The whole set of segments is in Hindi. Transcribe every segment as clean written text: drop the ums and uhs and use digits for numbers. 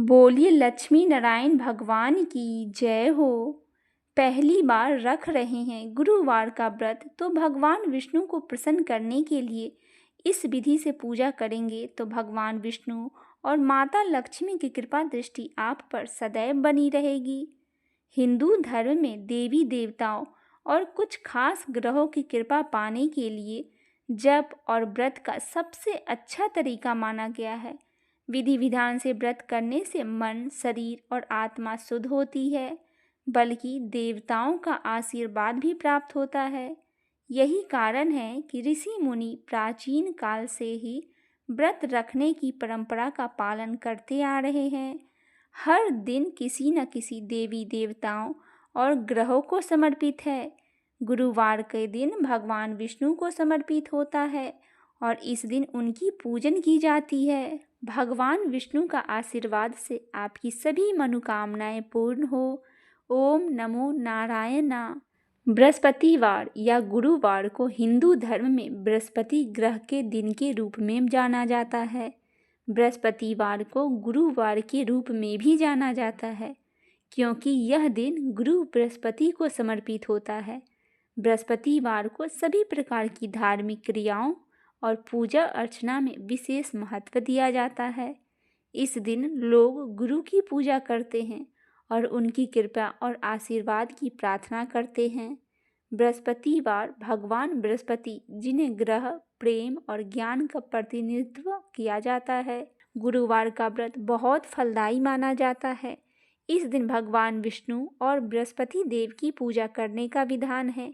बोलिए लक्ष्मी नारायण भगवान की जय हो। पहली बार रख रहे हैं गुरुवार का व्रत तो भगवान विष्णु को प्रसन्न करने के लिए इस विधि से पूजा करेंगे तो भगवान विष्णु और माता लक्ष्मी की कृपा दृष्टि आप पर सदैव बनी रहेगी। हिंदू धर्म में देवी देवताओं और कुछ खास ग्रहों की कृपा पाने के लिए जप और व्रत का सबसे अच्छा तरीका माना गया है। विधि विधान से व्रत करने से मन, शरीर और आत्मा शुद्ध होती है, बल्कि देवताओं का आशीर्वाद भी प्राप्त होता है। यही कारण है कि ऋषि मुनि प्राचीन काल से ही व्रत रखने की परंपरा का पालन करते आ रहे हैं। हर दिन किसी न किसी देवी देवताओं और ग्रहों को समर्पित है। गुरुवार के दिन भगवान विष्णु को समर्पित होता है और इस दिन उनकी पूजन की जाती है। भगवान विष्णु का आशीर्वाद से आपकी सभी मनोकामनाएं पूर्ण हो। ओम नमो नारायणा। बृहस्पतिवार या गुरुवार को हिंदू धर्म में बृहस्पति ग्रह के दिन के रूप में जाना जाता है। बृहस्पतिवार को गुरुवार के रूप में भी जाना जाता है क्योंकि यह दिन गुरु बृहस्पति को समर्पित होता है। बृहस्पतिवार को सभी प्रकार की धार्मिक क्रियाओं और पूजा अर्चना में विशेष महत्व दिया जाता है। इस दिन लोग गुरु की पूजा करते हैं और उनकी कृपा और आशीर्वाद की प्रार्थना करते हैं। बृहस्पतिवार भगवान बृहस्पति, जिन्हें ग्रह, प्रेम और ज्ञान का प्रतिनिधित्व किया जाता है। गुरुवार का व्रत बहुत फलदायी माना जाता है। इस दिन भगवान विष्णु और बृहस्पति देव की पूजा करने का विधान है।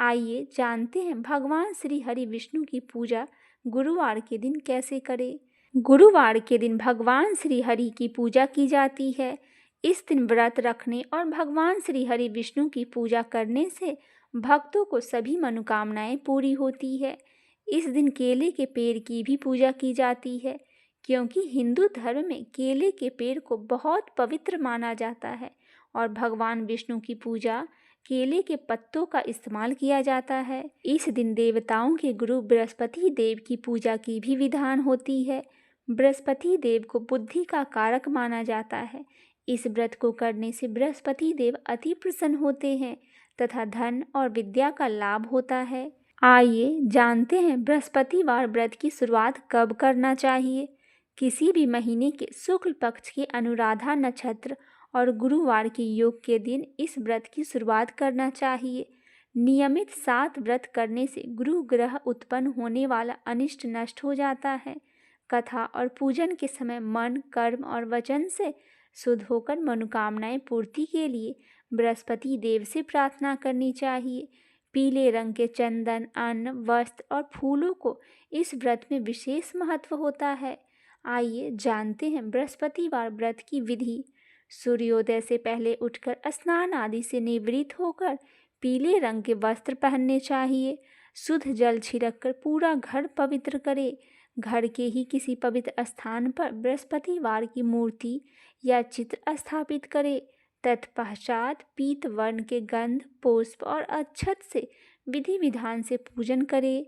आइए जानते हैं भगवान श्री हरि विष्णु की पूजा गुरुवार के दिन कैसे करें। गुरुवार के दिन भगवान श्री हरि की पूजा की जाती है। इस दिन व्रत रखने और भगवान श्री हरि विष्णु की पूजा करने से भक्तों को सभी मनोकामनाएं पूरी होती है। इस दिन केले के पेड़ की भी पूजा की जाती है क्योंकि हिंदू धर्म में केले के पेड़ को बहुत पवित्र माना जाता है और भगवान विष्णु की पूजा केले के पत्तों का इस्तेमाल किया जाता है। इस दिन देवताओं के गुरु बृहस्पति देव की पूजा की भी विधान होती है। बृहस्पति देव को बुद्धि का कारक माना जाता है। इस व्रत को करने से बृहस्पति देव अति प्रसन्न होते हैं तथा धन और विद्या का लाभ होता है। आइए जानते हैं बृहस्पतिवार व्रत की शुरुआत कब करना चाहिए। किसी भी महीने के शुक्ल पक्ष के अनुराधा नक्षत्र और गुरुवार के योग के दिन इस व्रत की शुरुआत करना चाहिए। नियमित 7 व्रत करने से गुरु ग्रह उत्पन्न होने वाला अनिष्ट नष्ट हो जाता है। कथा और पूजन के समय मन, कर्म और वचन से शुद्ध होकर मनोकामनाएं पूर्ति के लिए बृहस्पति देव से प्रार्थना करनी चाहिए। पीले रंग के चंदन, अन्न, वस्त्र और फूलों को इस व्रत में विशेष महत्व होता है। आइए जानते हैं बृहस्पतिवार व्रत की विधि। सूर्योदय से पहले उठकर स्नान आदि से निवृत्त होकर पीले रंग के वस्त्र पहनने चाहिए। शुद्ध जल छिड़ककर पूरा घर पवित्र करें। घर के ही किसी पवित्र स्थान पर बृहस्पतिवार की मूर्ति या चित्र स्थापित करें। तत्पश्चात पीत वर्ण के गंध, पुष्प और अक्षत से विधि विधान से पूजन करें।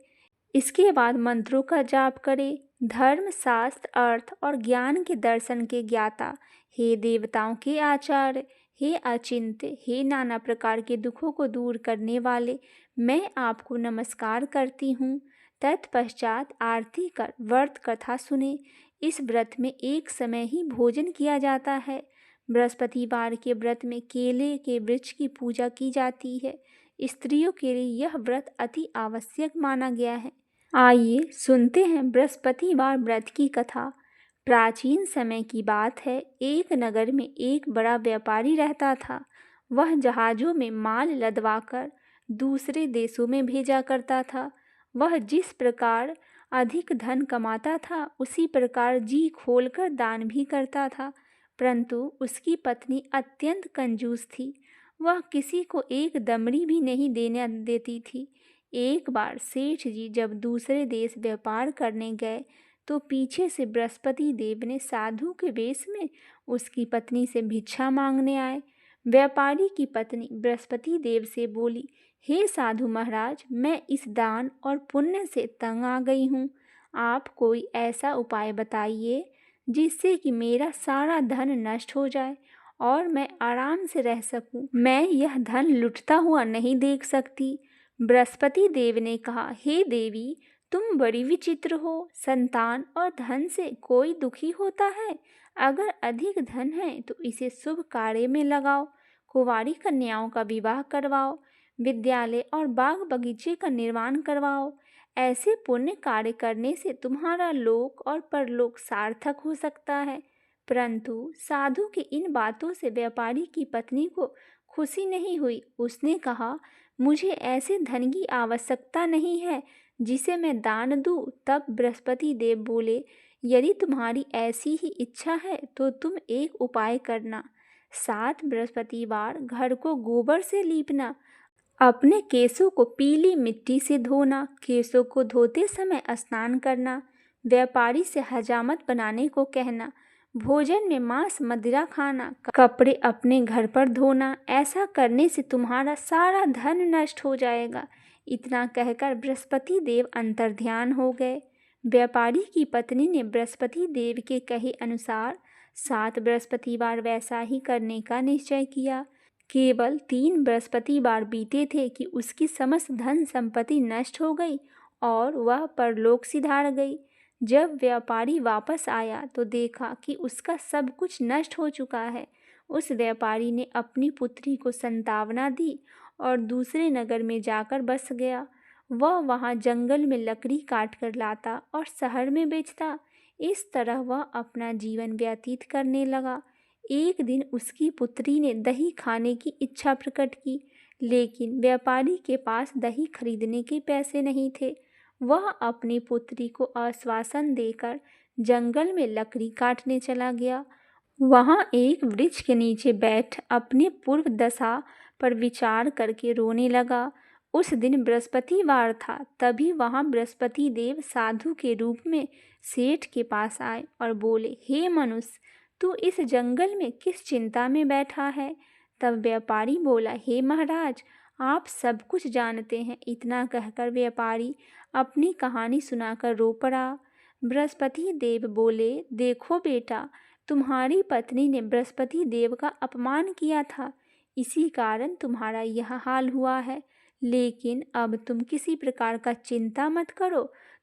इसके बाद मंत्रों का जाप करें। धर्म, शास्त्र, अर्थ और ज्ञान के दर्शन के ज्ञाता, हे देवताओं के आचार्य, हे अचिंत्य, हे नाना प्रकार के दुखों को दूर करने वाले, मैं आपको नमस्कार करती हूँ। तत्पश्चात आरती कर व्रत कथा सुने। इस व्रत में एक समय ही भोजन किया जाता है। बृहस्पतिवार के व्रत में केले के वृक्ष की पूजा की जाती है। स्त्रियों के लिए यह व्रत अति आवश्यक माना गया है। आइए सुनते हैं बृहस्पतिवार व्रत की कथा। प्राचीन समय की बात है। एक नगर में एक बड़ा व्यापारी रहता था। वह जहाज़ों में माल लदवाकर दूसरे देशों में भेजा करता था। वह जिस प्रकार अधिक धन कमाता था उसी प्रकार जी खोलकर दान भी करता था, परंतु उसकी पत्नी अत्यंत कंजूस थी। वह किसी को एक दमड़ी भी नहीं देने देती थी। एक बार सेठ जी जब दूसरे देश व्यापार करने गए तो पीछे से बृहस्पति देव ने साधु के वेश में उसकी पत्नी से भिक्षा मांगने आए। व्यापारी की पत्नी बृहस्पति देव से बोली, हे साधु महाराज, मैं इस दान और पुण्य से तंग आ गई हूँ। आप कोई ऐसा उपाय बताइए जिससे कि मेरा सारा धन नष्ट हो जाए और मैं आराम से रह सकूं। मैं यह धन लुटता हुआ नहीं देख सकती। बृहस्पति देव ने कहा, हे देवी, तुम बड़ी विचित्र हो। संतान और धन से कोई दुखी होता है? अगर अधिक धन है तो इसे शुभ कार्य में लगाओ, कुंवारी कन्याओं का विवाह करवाओ, विद्यालय और बाग बगीचे का निर्माण करवाओ। ऐसे पुण्य कार्य करने से तुम्हारा लोक और परलोक सार्थक हो सकता है। परंतु साधु की इन बातों से व्यापारी की पत्नी को खुशी नहीं हुई। उसने कहा, मुझे ऐसे धन की आवश्यकता नहीं है जिसे मैं दान दूं। तब बृहस्पति देव बोले, यदि तुम्हारी ऐसी ही इच्छा है तो तुम एक उपाय करना। 7 बृहस्पतिवार घर को गोबर से लीपना, अपने केसों को पीली मिट्टी से धोना, केसों को धोते समय स्नान करना, व्यापारी से हजामत बनाने को कहना, भोजन में मांस मदिरा खाना, कपड़े अपने घर पर धोना। ऐसा करने से तुम्हारा सारा धन नष्ट हो जाएगा। इतना कहकर बृहस्पति देव अंतर्ध्यान हो गए। व्यापारी की पत्नी ने बृहस्पति देव के कहे अनुसार 7 बृहस्पतिवार वैसा ही करने का निश्चय किया। केवल 3 बृहस्पतिवार बीते थे कि उसकी समस्त धन संपत्ति नष्ट हो गई और वह परलोक सिधार गई। जब व्यापारी वापस आया तो देखा कि उसका सब कुछ नष्ट हो चुका है। उस व्यापारी ने अपनी पुत्री को संतावना दी और दूसरे नगर में जाकर बस गया। वह वहाँ जंगल में लकड़ी काट कर लाता और शहर में बेचता। इस तरह वह अपना जीवन व्यतीत करने लगा। एक दिन उसकी पुत्री ने दही खाने की इच्छा प्रकट की, लेकिन व्यापारी के पास दही खरीदने के पैसे नहीं थे। वह अपनी पुत्री को आश्वासन देकर जंगल में लकड़ी काटने चला गया। वहाँ एक वृक्ष के नीचे बैठ अपने पूर्व दशा पर विचार करके रोने लगा। उस दिन बृहस्पतिवार था। तभी वहाँ बृहस्पति देव साधु के रूप में सेठ के पास आए और बोले, हे मनुष्य, तू इस जंगल में किस चिंता में बैठा है? तब व्यापारी बोला, हे महाराज, आप सब कुछ जानते हैं। इतना कहकर व्यापारी अपनी कहानी सुनाकर रो पड़ा। बृहस्पति देव बोले, देखो बेटा, तुम्हारी पत्नी ने बृहस्पति देव का अपमान किया था, इसी कारण तुम्हारा यह हाल हुआ है। लेकिन अब तुम किसी प्रकार का चिंता मत करो।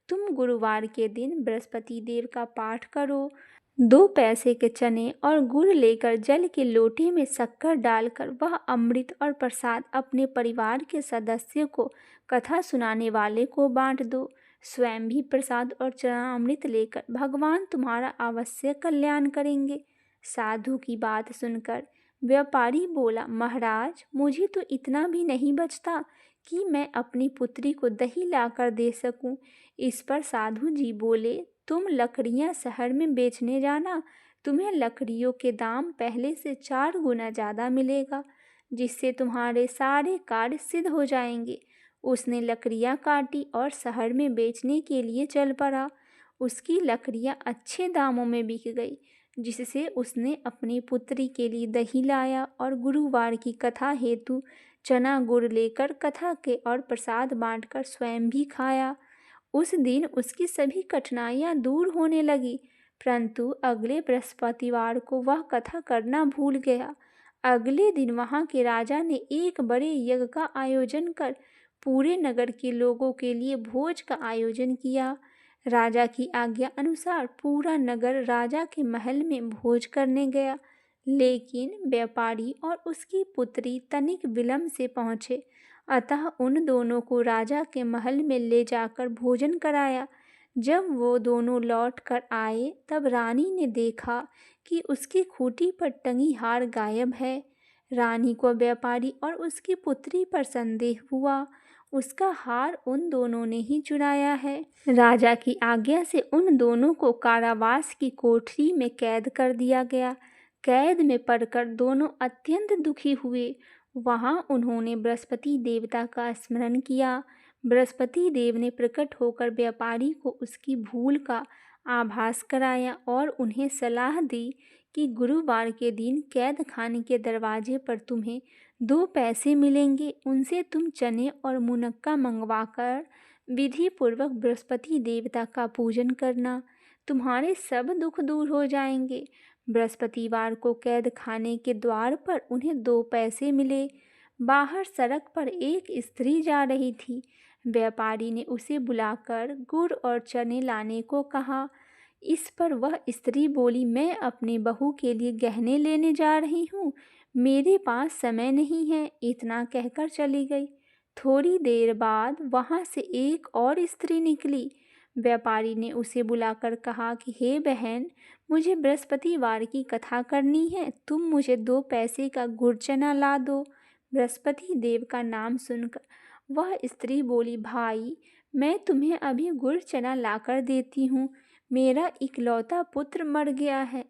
तुम गुरुवार के दिन बृहस्पति देव का पाठ करो। 2 पैसे के चने और गुड़ लेकर जल के लोटे में शक्कर डालकर वह अमृत और प्रसाद अपने परिवार के सदस्यों को कथा सुनाने वाले को बांट दो। स्वयं भी प्रसाद और चरणामृत लेकर भगवान तुम्हारा अवश्य कल्याण करेंगे। साधु की बात सुनकर व्यापारी बोला, महाराज, मुझे तो इतना भी नहीं बचता कि मैं अपनी पुत्री को दही लाकर दे सकूं। इस पर साधु जी बोले, तुम लकड़ियां शहर में बेचने जाना, तुम्हें लकड़ियों के दाम पहले से 4 गुना ज़्यादा मिलेगा, जिससे तुम्हारे सारे कार्य सिद्ध हो जाएंगे। उसने लकड़ियां काटी और शहर में बेचने के लिए चल पड़ा। उसकी लकड़ियां अच्छे दामों में बिक गई, जिससे उसने अपनी पुत्री के लिए दही लाया और गुरुवार की कथा हेतु चना गुड़ लेकर कथा के और प्रसाद बांटकर स्वयं भी खाया। उस दिन उसकी सभी कठिनाइयां दूर होने लगी, परंतु अगले बृहस्पतिवार को वह कथा करना भूल गया। अगले दिन वहां के राजा ने एक बड़े यज्ञ का आयोजन कर पूरे नगर के लोगों के लिए भोज का आयोजन किया। राजा की आज्ञा अनुसार पूरा नगर राजा के महल में भोज करने गया, लेकिन व्यापारी और उसकी पुत्री तनिक विलंब से पहुँचे। अतः उन दोनों को राजा के महल में ले जाकर भोजन कराया। जब वो दोनों लौट कर आए तब रानी ने देखा कि उसकी खूंटी पर टंगी हार गायब है। रानी को व्यापारी और उसकी पुत्री पर संदेह हुआ। उसका हार उन दोनों ने ही चुराया है। राजा की आज्ञा से उन दोनों को कारावास की कोठरी में कैद कर दिया गया। कैद में पड़कर दोनों अत्यंत दुखी हुए। वहां उन्होंने बृहस्पति देवता का स्मरण किया। बृहस्पति देव ने प्रकट होकर व्यापारी को उसकी भूल का आभास कराया और उन्हें सलाह दी कि गुरुवार के दिन कैद खाने के दरवाजे पर तुम्हें 2 पैसे मिलेंगे, उनसे तुम चने और मुनक्का मंगवाकर विधि पूर्वक बृहस्पति देवता का पूजन करना। तुम्हारे सब दुख दूर हो जाएंगे। बृहस्पतिवार को कैद खाने के द्वार पर उन्हें 2 पैसे मिले। बाहर सड़क पर एक स्त्री जा रही थी। व्यापारी ने उसे बुलाकर गुड़ और चने लाने को कहा। इस पर वह स्त्री बोली, मैं अपनी बहू के लिए गहने लेने जा रही हूँ, मेरे पास समय नहीं है। इतना कहकर चली गई। थोड़ी देर बाद वहाँ से एक और स्त्री निकली। व्यापारी ने उसे बुलाकर कहा कि हे बहन, मुझे बृहस्पतिवार की कथा करनी है, तुम मुझे 2 पैसे का गुड़ चना ला दो। बृहस्पति देव का नाम सुनकर वह स्त्री बोली, भाई, मैं तुम्हें अभी गुड़ चना लाकर देती हूँ। मेरा इकलौता पुत्र मर गया है,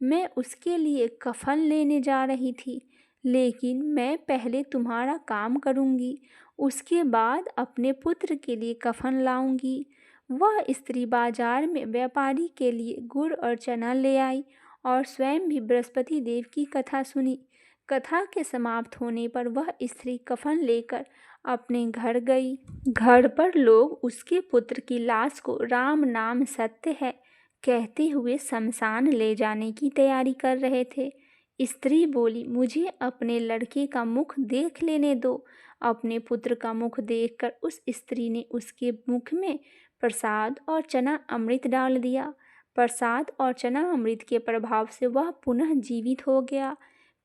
मैं उसके लिए कफन लेने जा रही थी, लेकिन मैं पहले तुम्हारा काम करूँगी, उसके बाद अपने पुत्र के लिए कफन लाऊंगी। वह स्त्री बाजार में व्यापारी के लिए गुड़ और चना ले आई और स्वयं भी बृहस्पति देव की कथा सुनी। कथा के समाप्त होने पर वह स्त्री कफन लेकर अपने घर गई। घर पर लोग उसके पुत्र की लाश को राम नाम सत्य है कहते हुए शमशान ले जाने की तैयारी कर रहे थे। स्त्री बोली, मुझे अपने लड़के का मुख देख लेने दो। अपने पुत्र का मुख देखकर उस स्त्री ने उसके मुख में प्रसाद और चना अमृत डाल दिया। प्रसाद और चना अमृत के प्रभाव से वह पुनः जीवित हो गया।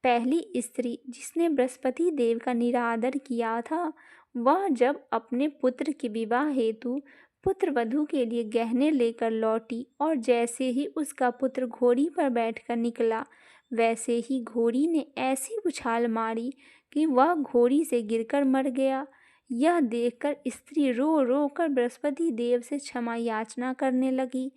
पहली स्त्री जिसने बृहस्पति देव का निरादर किया था, वह जब अपने पुत्र के विवाह हेतु पुत्र वधू के लिए गहने लेकर लौटी और जैसे ही उसका पुत्र घोड़ी पर बैठकर निकला, वैसे ही घोड़ी ने ऐसी उछाल मारी कि वह घोड़ी से गिरकर मर गया। यह देखकर स्त्री रो रो कर बृहस्पति देव से क्षमा याचना करने लगी।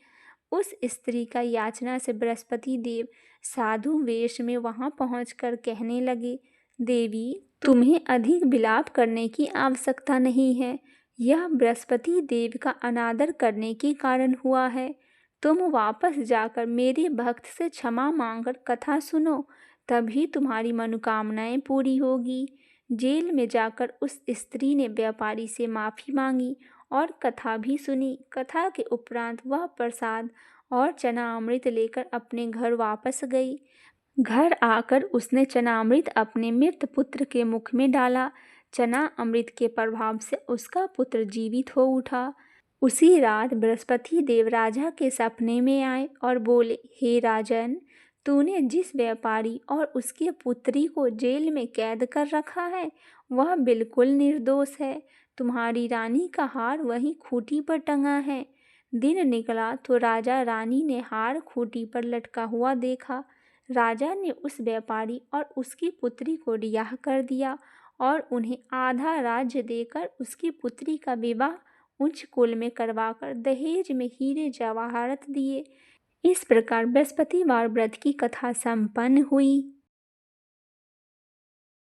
उस स्त्री का याचना से बृहस्पति देव साधु वेश में वहां पहुंचकर कहने लगे, देवी, तुम्हें अधिक विलाप करने की आवश्यकता नहीं है। यह बृहस्पति देव का अनादर करने के कारण हुआ है। तुम वापस जाकर मेरे भक्त से क्षमा मांगकर कथा सुनो, तभी तुम्हारी मनोकामनाएं पूरी होगी। जेल में जाकर उस स्त्री ने व्यापारी से माफ़ी मांगी और कथा भी सुनी। कथा के उपरांत वह प्रसाद और चना अमृत लेकर अपने घर वापस गई। घर आकर उसने चनामृत अपने मृत पुत्र के मुख में डाला। चना अमृत के प्रभाव से उसका पुत्र जीवित हो उठा। उसी रात बृहस्पति देव राजा के सपने में आए और बोले, हे राजन, तूने जिस व्यापारी और उसके पुत्री को जेल में कैद कर रखा है, वह बिल्कुल निर्दोष है। तुम्हारी रानी का हार वहीं खूंटी पर टंगा है। दिन निकला तो राजा रानी ने हार खूंटी पर लटका हुआ देखा। राजा ने उस व्यापारी और उसकी पुत्री को रिहा कर दिया और उन्हें आधा राज्य देकर उसकी पुत्री का विवाह उच्च कुल में करवाकर दहेज में हीरे जवाहरात दिए। इस प्रकार बृहस्पतिवार व्रत की कथा संपन्न हुई।